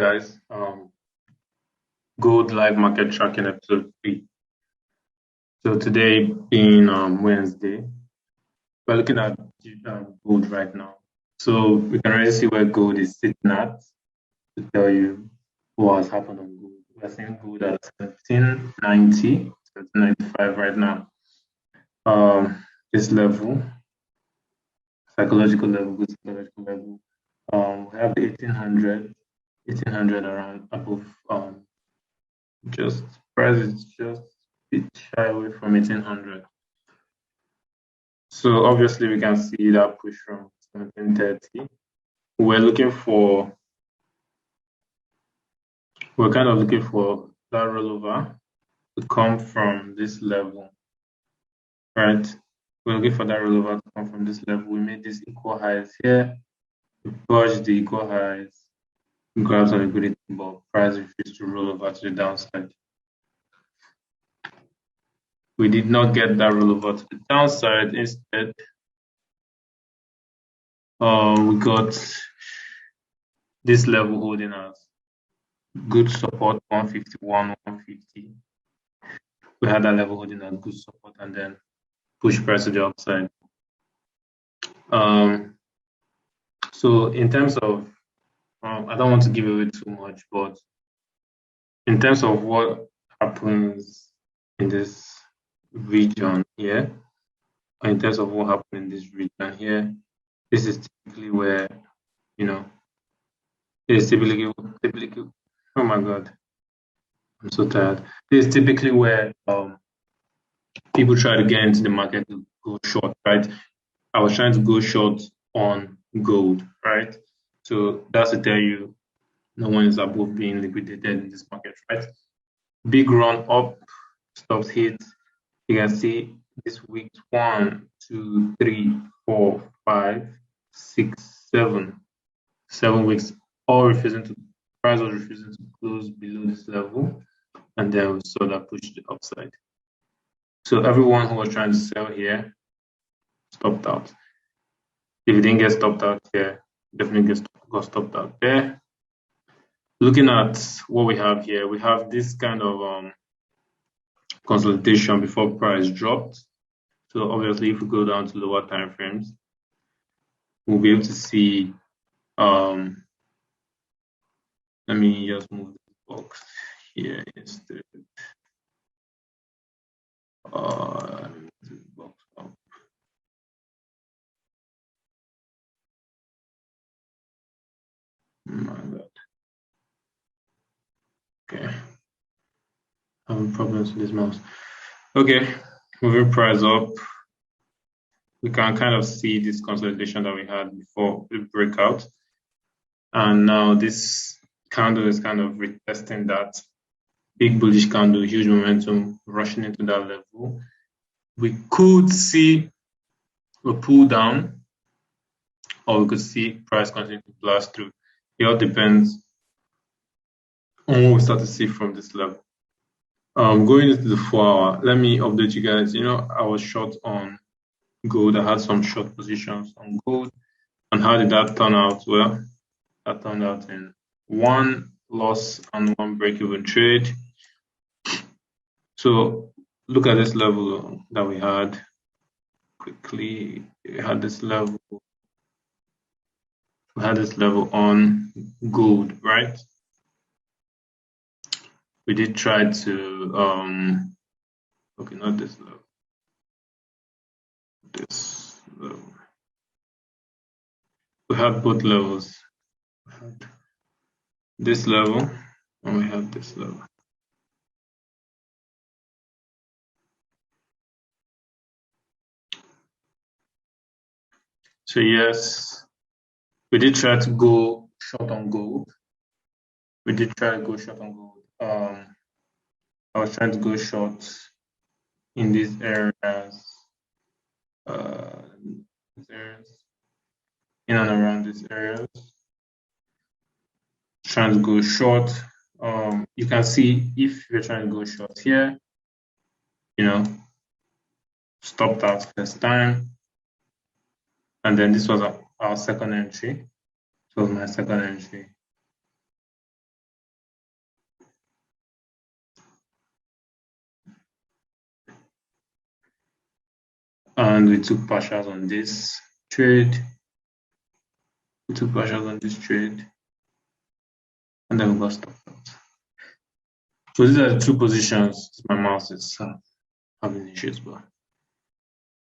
guys. Gold live market tracking episode 3. So today being Wednesday, we're looking at gold right now. So we can already see where gold is sitting at to tell you what has happened on gold. We're seeing gold at 1790, 1795 right now. This level, psychological level, good psychological level. We have 1800 around above just price is just a bit shy away from 1800. So obviously we can see that push from 1730. We're kind of looking for that rollover to come from this level, right? We're looking for that rollover to come from this level. We made these equal highs here. We purged the equal highs, grab some liquidity, but price refused to roll over to the downside. We did not get that rollover to the downside. Instead, we got this level holding us good support 151, 150. We had that level holding us good support and then push price to the upside. So in terms of, I don't want to give away too much, but in terms of what happens in this region here, in terms of what happened in this region here, this is typically where, this is typically, oh my God, I'm so tired. This is typically where people try to get into the market to go short, right? I was trying to go short on gold, right? So that's to tell you no one is above being liquidated in this market, right? Big run up, stops hit. You can see this week 1, 2, 3, 4, 5, 6, 7. 7 weeks, all refusing to price was refusing to close below this level, and then we saw that push to the upside. So everyone who was trying to sell here stopped out. If you didn't get stopped out here, definitely got stopped out there. Looking at what we have here, we have this kind of consolidation before price dropped. So obviously, if we go down to lower time frames, we'll be able to see. Let me just move this box here instead. This box up. My God. Okay. Having problems with this mouse. Okay, moving price up. We can kind of see this consolidation that we had before the breakout. And now this candle is kind of retesting that big bullish candle, huge momentum rushing into that level. We could see a pull down, or we could see price continue to blast through. It all depends on what we start to see from this level. Going into the 4-hour, let me update you guys. I was short on gold. I had some short positions on gold. And how did that turn out? Well, that turned out in 1 loss and 1 break-even trade. So look at this level that we had. Quickly, we had this level. We had this level on gold, right? We did try to okay, not this level. This level. We have both levels. We had this level and we have this level. So yes, we did try to go short on gold. We did try to go short on gold. I was trying to go short in these areas, in and around these areas. Trying to go short. You can see if you're trying to go short here, stopped out first time. And then this was our second entry. So my second entry. and we took partials on this trade. We took partials on this trade, and then we got stopped out. So these are the two positions. My mouse is having issues, but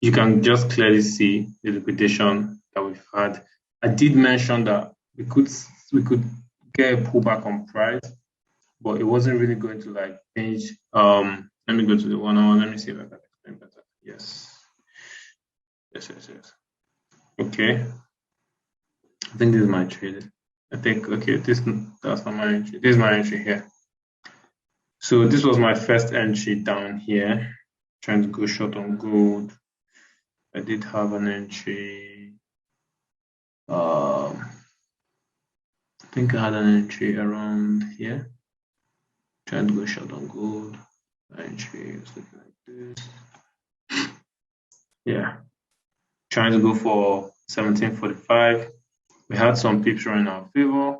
you can just clearly see the liquidation that we've had. I did mention that we could get a pullback on price, but it wasn't really going to like change. Let me go to the 1 hour. Let me see if I can explain better. Yes. Okay. I think this is my trade. I think okay, that's not my entry. This is my entry here. So this was my first entry down here, trying to go short on gold. I did have an entry. I think I had an entry around here, trying to go short on gold. My entry is looking like this. Yeah, trying to go for 1745. We had some pips running our favor.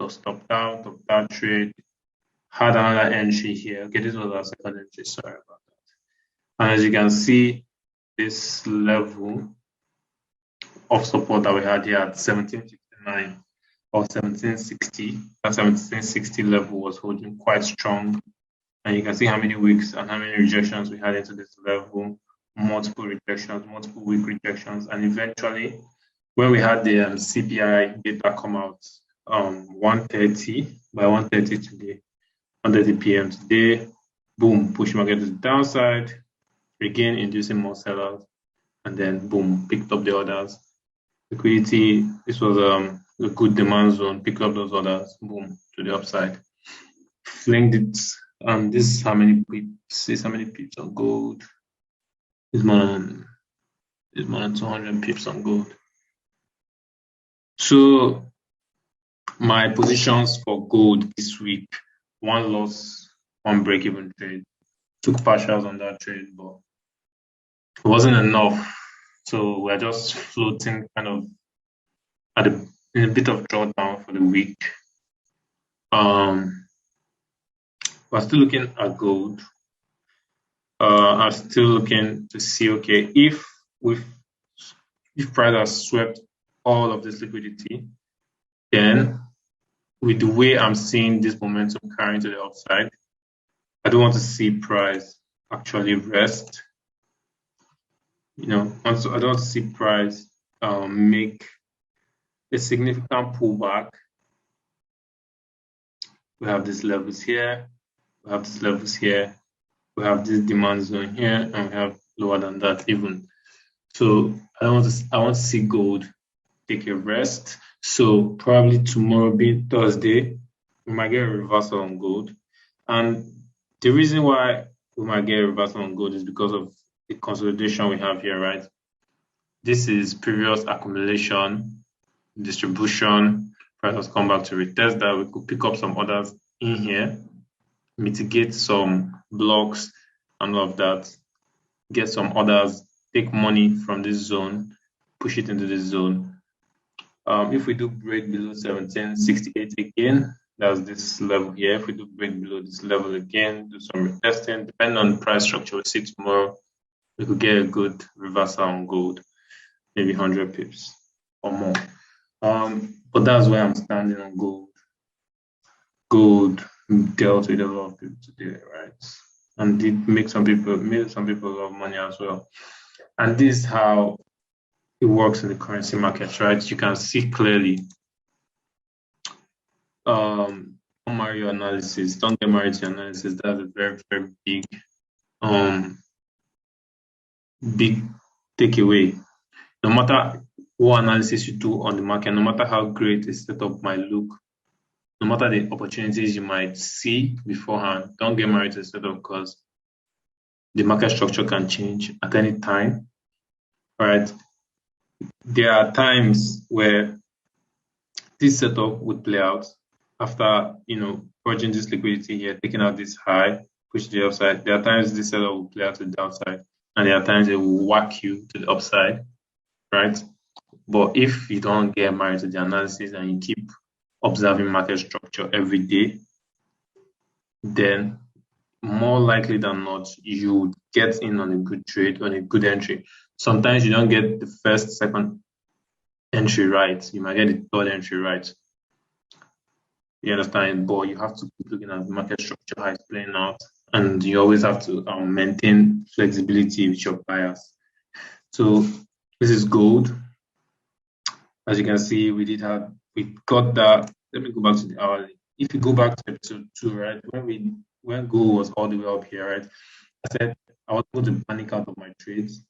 So stopped out of that trade. Had another entry here. Okay, this was our second entry. Sorry about that. And as you can see, this level of support that we had here at 1759 or 1760, that 1760 level was holding quite strong. And you can see how many weeks and how many rejections we had into this level, multiple rejections, multiple week rejections. And eventually, when we had the CPI data come out 1:30, by 1:30 today, 1:30 p.m. today, boom, push market to the downside, again inducing more sellers, and then boom, picked up the orders. Liquidity, this was a good demand zone, picked up those orders, boom, to the upside. Flinged it, this is how many pips, this is how many pips on gold. It's more than 200 pips on gold. So my positions for gold this week, one loss, one break-even trade. Took partials on that trade, but it wasn't enough. So we're just floating kind of in a bit of drawdown for the week. We're still looking at gold. I'm still looking to see, okay, if price has swept all of this liquidity, then with the way I'm seeing this momentum carrying to the upside, I don't want to see price actually rest. I don't want to see price make a significant pullback. We have these levels here, we have these levels here, we have this demand zone here, and we have lower than that even. So I want to see gold take a rest. So probably tomorrow being Thursday, we might get a reversal on gold. And the reason why we might get a reversal on gold is because of the consolidation we have here, right? This is previous accumulation, distribution. Price has come back to retest that. We could pick up some orders in here, mitigate some blocks and all of that, get some orders, take money from this zone, push it into this zone. If we do break below 1768 again, that's this level here. If we do break below this level again, do some retesting, depending on the price structure we see tomorrow, we could get a good reversal on gold, maybe 100 pips or more. But that's where I'm standing on gold. Gold dealt with a lot of people today, right? And did made some people a lot of money as well. And this is how it works in the currency markets, right? You can see clearly. Don't marry your analysis. Don't get married to your analysis. That's a very, very big takeaway. No matter what analysis you do on the market, no matter how great a setup might look, no matter the opportunities you might see beforehand, don't get married to the setup because the market structure can change at any time, right? There are times where this setup would play out after, purging this liquidity here, taking out this high, push to the upside. There are times this setup will play out to the downside, and there are times it will whack you to the upside, right? But if you don't get married to the analysis and you keep observing market structure every day, then more likely than not, you would get in on a good trade, on a good entry. Sometimes you don't get the first, second entry right. You might get the third entry right. You understand? But you have to keep looking at the market structure, how it's playing out. And you always have to maintain flexibility with your buyers. So this is gold. As you can see, we got that. Let me go back to the hourly. If you go back to episode 2, right, when gold was all the way up here, right, I said I was going to panic out of my trades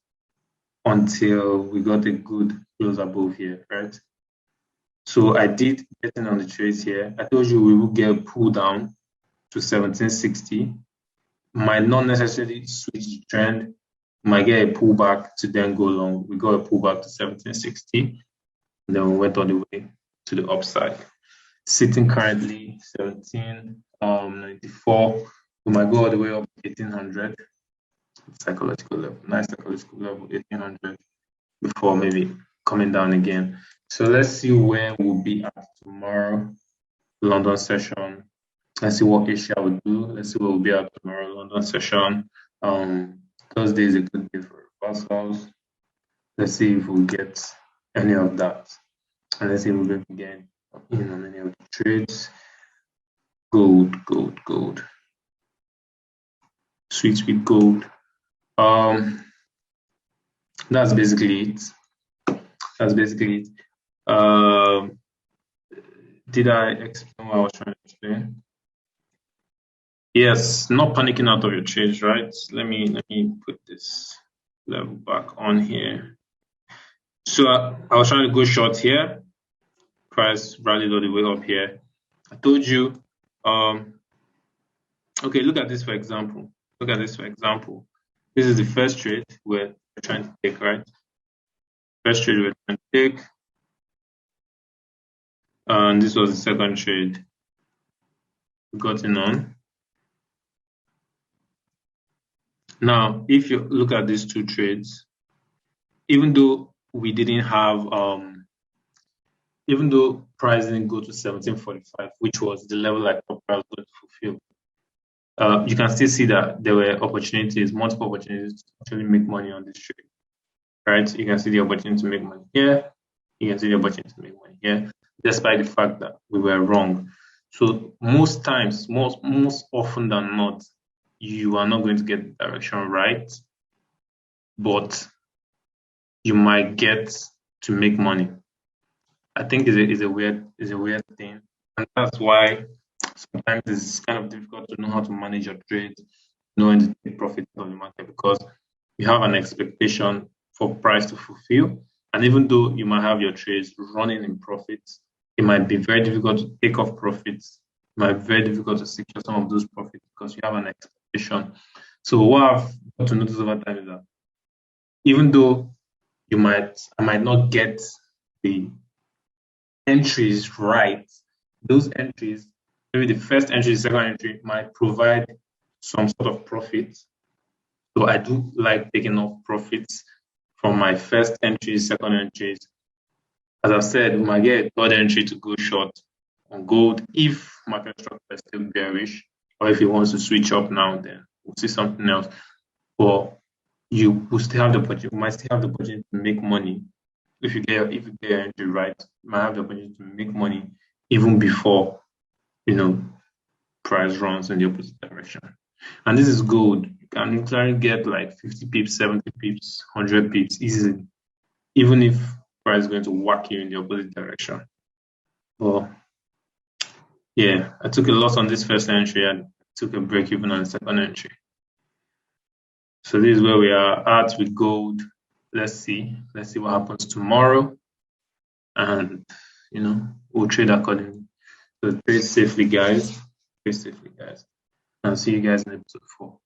until we got a good close above here, right? So I did get in on the trades here. I told you we will get a pull down to 1760. Might not necessarily switch the trend, might get a pullback to then go long. We got a pullback to 1760, and then we went all the way to the upside. Sitting currently 1794. We might go all the way up 1800. Psychological level, nice psychological level, 1800, before maybe coming down again. So let's see where we'll be at tomorrow, London session. Let's see what Asia will do. Let's see where we'll be at tomorrow, London session. Thursday is a good day for reversals. Let's see if we'll get any of that. And let's see if we'll get in on any of the trades. Gold. Sweet gold. That's basically it. Did I explain what I was trying to explain? Yes, not panicking out of your trades, right? Let me put this level back on here. So I was trying to go short here. Price rallied all the way up here. I told you, okay, look at this for example. This is the first trade we're trying to take, right? First trade we're trying to take. And this was the second trade we got in on. Now, if you look at these two trades, even though we didn't have, even though price didn't go to 1745, which was the level I thought I was going to fulfill, you can still see that there were multiple opportunities to actually make money on this trade, right? You can see the opportunity to make money here. You can see the opportunity to make money here, despite the fact that we were wrong. So most times, most often than not, you are not going to get the direction right, but you might get to make money. I think is a weird thing, and that's why sometimes it's kind of difficult to know how to manage your trades, knowing to take profit on the market, because you have an expectation for price to fulfill, and even though you might have your trades running in profits, it might be very difficult to take off profits. It might be very difficult to secure some of those profits because you have an expectation. So what I've got to notice over time is that even though I might not get the entries right, those entries, maybe the first entry, the second entry, might provide some sort of profit. So I do like taking off profits from my first entry, second entries. As I've said, we might get a third entry to go short on gold if market structure is still bearish, or if it wants to switch up now, then we'll see something else. But you will still have the opportunity, you might still have the opportunity to make money. If you get your entry right, you might have the opportunity to make money even before, price runs in the opposite direction. And this is gold. You can literally get like 50 pips, 70 pips, 100 pips easily, even if price is going to whack you in the opposite direction. Well, yeah, I took a loss on this first entry and took a break even on the second entry. So this is where we are at with gold. Let's see what happens tomorrow, and we'll trade accordingly. So trade safely, guys. And see you guys in episode 4.